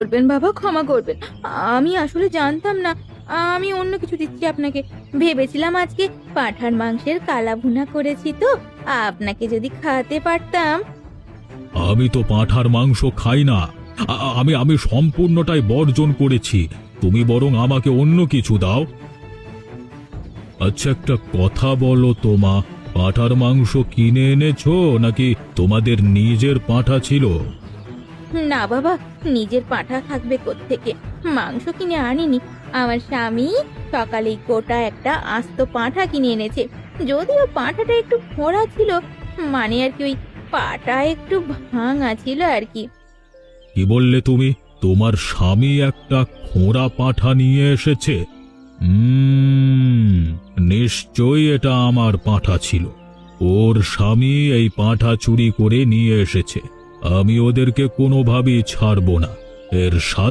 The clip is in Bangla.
করবেন বাবা, ক্ষমা করবেন। আমি আসলে জানতাম না। আমি অন্য কিছু দিচ্ছি আপনাকে। ভেবেছিলাম আজকে পাঁঠার মাংসের কালা ভুনা করেছি তো, আপনাকে যদি খাওয়াতে পারতাম। আমি তো পাঁঠার মাংস খাই না। আমি আমি সম্পূর্ণটাই বর্জন করেছি। তুমি বরং আমাকে অন্য কিছু দাও। আচ্ছা, একটা কথা বলো তো মা, পাঁঠার মাংস কিনে এনেছো নাকি তোমাদের নিজের পাঁঠা ছিল? না বাবা, নিজের পাঁঠা থাকবে কোত্থেকে? মাংস কিনে আনিনি। আমার স্বামী সকালেই গোটা একটা আস্ত পাঁঠা কিনে এনেছে। যদিও পাঁঠাটা একটু ফোঁড়া ছিল, মানে আর কি ওই পাটা একটু ভাঙা ছিল আর কি। কি বললে তুমি? তোমার স্বামী একটা খোঁড়া পাঁঠা নিয়ে এসেছে? হুম, নিশ্চয়ই এটা আমার পাঁঠা ছিল। ওর স্বামী এই পাঁঠা চুরি করে নিয়ে এসেছে। আমি ওদেরকে কোনোভাবেই ছাড়বো না। এর সাথে